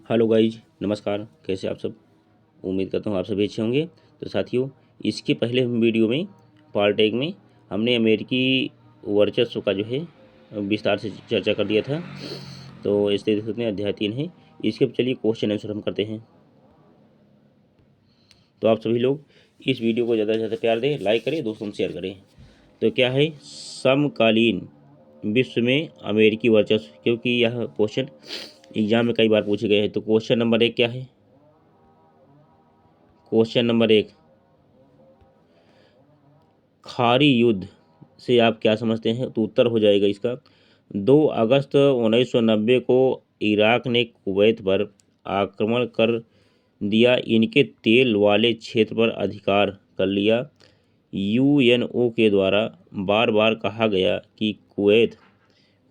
Hello guys, नमस्कार। कैसे आप सब? उम्मीद करता हूँ आप सभी अच्छे होंगे। तो साथियों, इसके पहले हम वीडियो में पार्ट एक में हमने अमेरिकी वर्चस्व का जो है विस्तार से चर्चा कर दिया था। तो इस देख सकते हैं अध्याय 3 है। इसके चलिए क्वेश्चन आंसर हम करते हैं। तो आप सभी लोग इस वीडियो को ज़्यादा से ज़्यादा प्यार दें, लाइक करें, दोस्तों में शेयर करें। तो क्या है समकालीन विश्व में अमेरिकी वर्चस्व, क्योंकि यह क्वेश्चन एग्जाम में कई बार पूछे गए हैं। तो क्वेश्चन नंबर 1 क्या है? क्वेश्चन नंबर 1, खारी युद्ध से आप क्या समझते हैं? तो उत्तर हो जाएगा इसका 2 अगस्त 1990 को इराक ने कुवैत पर आक्रमण कर दिया, इनके तेल वाले क्षेत्र पर अधिकार कर लिया। यूएनओ के द्वारा बार बार कहा गया कि कुवैत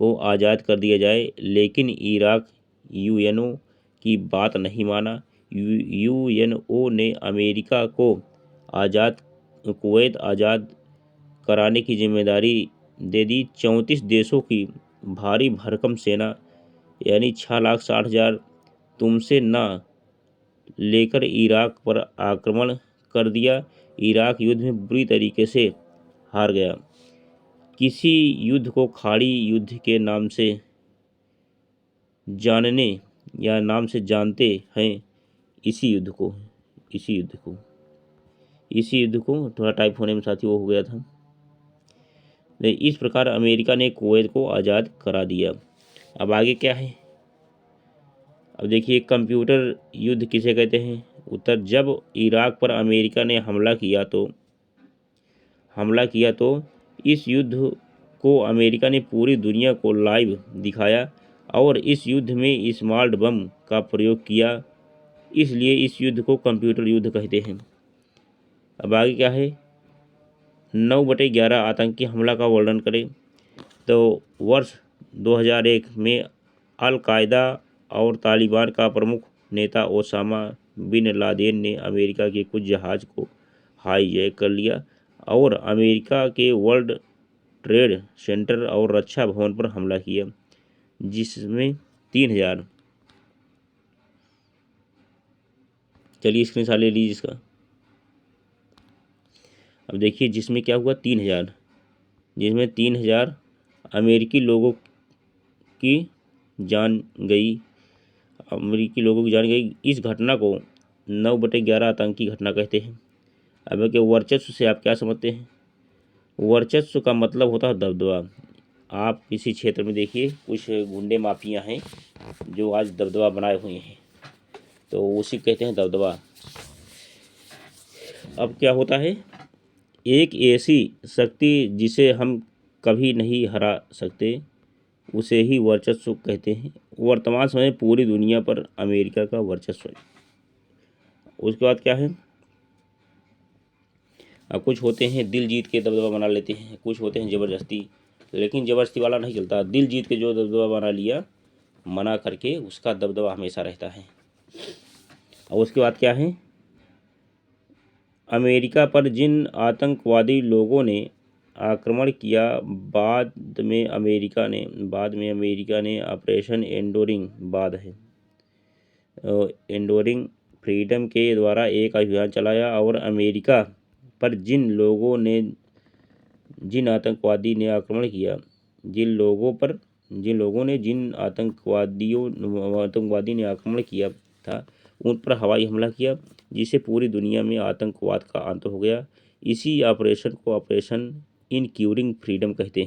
को आज़ाद कर दिया जाए, लेकिन इराक यूएनओ की बात नहीं माना। यूएनओ ने अमेरिका को आज़ाद कुवैत आज़ाद कराने की जिम्मेदारी दे दी। 34 देशों की भारी भरकम सेना यानी 6,60,000 तुमसे न लेकर इराक पर आक्रमण कर दिया। इराक युद्ध में बुरी तरीके से हार गया। किसी युद्ध को खाड़ी युद्ध के नाम से जानने या नाम से जानते हैं इसी युद्ध को थोड़ा टाइप होने में साथी वो हो गया था। इस प्रकार अमेरिका ने कुवैत को आज़ाद करा दिया। अब आगे क्या है? अब देखिए, कंप्यूटर युद्ध किसे कहते हैं? उत्तर, जब इराक पर अमेरिका ने हमला किया तो इस युद्ध को अमेरिका ने पूरी दुनिया को लाइव दिखाया और इस युद्ध में स्मार्ट बम का प्रयोग किया, इसलिए इस युद्ध को कंप्यूटर युद्ध कहते हैं। अब आगे क्या है? 9/11 आतंकी हमला का वर्णन करें। तो वर्ष 2001 में अल कायदा और तालिबान का प्रमुख नेता ओसामा बिन लादेन ने अमेरिका के कुछ जहाज़ को हाईजैक कर लिया और अमेरिका के वर्ल्ड ट्रेड सेंटर और रक्षा भवन पर हमला किया, जिसमें 3,000 चलिए स्क्रीनशॉट ले लीजिए इसका। अब देखिए, जिसमें क्या हुआ, 3,000 अमेरिकी लोगों की जान गई। इस घटना को 9/11 आतंकी घटना कहते हैं। अब के वर्चस्व से आप क्या समझते हैं? वर्चस्व का मतलब होता है दबदबा। आप किसी क्षेत्र में देखिए, कुछ गुंडे माफिया हैं जो आज दबदबा बनाए हुए हैं, तो उसी कहते हैं दबदबा। अब क्या होता है? एक ऐसी शक्ति जिसे हम कभी नहीं हरा सकते, उसे ही वर्चस्व कहते हैं। वर्तमान समय में पूरी दुनिया पर अमेरिका का वर्चस्व है। उसके बाद क्या है? अब कुछ होते हैं दिल जीत के दबदबा बना लेते हैं, कुछ होते हैं ज़बरदस्ती, लेकिन ज़बरदस्ती वाला नहीं चलता। दिल जीत के जो दबदबा बना लिया, मना करके, उसका दबदबा हमेशा रहता है। और उसके बाद क्या है? अमेरिका पर जिन आतंकवादी लोगों ने आक्रमण किया, बाद में अमेरिका ने ऑपरेशन एंडोरिंग फ्रीडम के द्वारा एक अभियान चलाया और अमेरिका पर जिन आतंकवादी ने आक्रमण किया, जिन आतंकवादी ने आक्रमण किया था, उन पर हवाई हमला किया, जिससे पूरी दुनिया में आतंकवाद का अंत हो गया। इसी ऑपरेशन को ऑपरेशन इनक्यूरिंग फ्रीडम कहते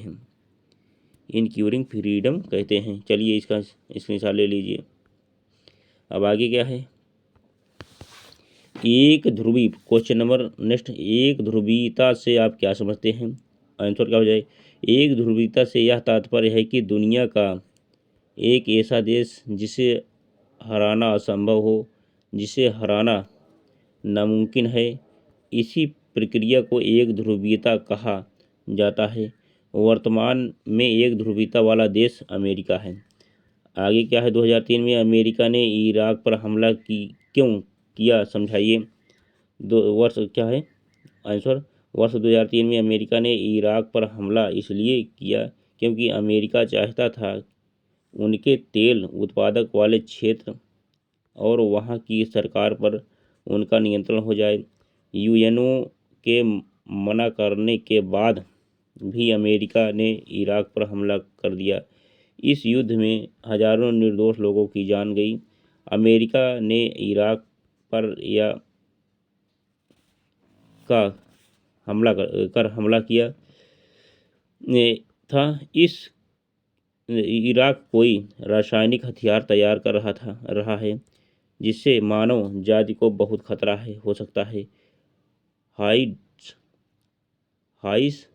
हैं। चलिए इसका स्क्रीनशॉट ले लीजिए। अब आगे क्या है? क्वेश्चन नंबर नेक्स्ट, एक ध्रुवीयता से आप क्या समझते हैं? आंसर क्या हो जाए? एक ध्रुवीयता से यह तात्पर्य है कि दुनिया का एक ऐसा देश जिसे हराना असंभव हो, जिसे हराना नामुमकिन है। इसी प्रक्रिया को एक ध्रुवीयता कहा जाता है। वर्तमान में एक ध्रुवीयता वाला देश अमेरिका है। आगे क्या है? 2003 में अमेरिका ने इराक पर हमला क्यों किया, समझाइए। वर्ष क्या है आंसर? वर्ष 2003 में अमेरिका ने इराक पर हमला इसलिए किया क्योंकि अमेरिका चाहता था उनके तेल उत्पादक वाले क्षेत्र और वहाँ की सरकार पर उनका नियंत्रण हो जाए। यूएनओ के मना करने के बाद भी अमेरिका ने इराक पर हमला कर दिया। इस युद्ध में हजारों निर्दोष लोगों की जान गई। अमेरिका ने इराक पर या का हमला किया था। इस इराक कोई रासायनिक हथियार तैयार कर रहा है जिससे मानव जाति को बहुत खतरा हो सकता है। इस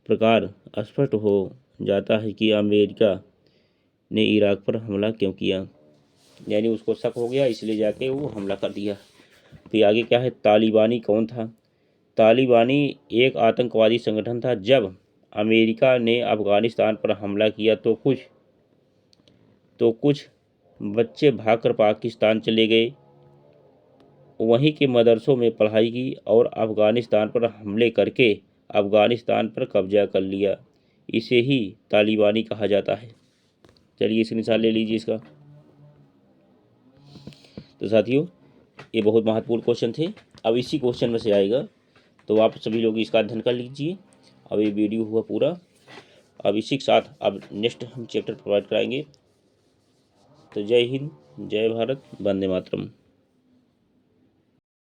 प्रकार स्पष्ट हो जाता है कि अमेरिका ने इराक पर हमला क्यों किया, यानी उसको शक हो गया इसलिए जाके वो हमला कर दिया। फिर आगे क्या है, तालिबानी कौन था? तालिबानी एक आतंकवादी संगठन था। जब अमेरिका ने अफगानिस्तान पर हमला किया तो कुछ बच्चे भागकर पाकिस्तान चले गए, वहीं के मदरसों में पढ़ाई की और अफगानिस्तान पर हमले करके अफगानिस्तान पर कब्जा कर लिया। इसे ही तालिबानी कहा जाता है। चलिए इसकी मिसाल ले लीजिए इसका। तो साथियों, ये बहुत महत्वपूर्ण क्वेश्चन थे। अब इसी क्वेश्चन में से आएगा, तो आप सभी लोग इसका अध्ययन कर लीजिए। अब ये वीडियो हुआ पूरा। अब इसी के साथ अब नेक्स्ट हम चैप्टर प्रोवाइड कराएंगे। तो जय हिंद, जय भारत, वंदे मातरम।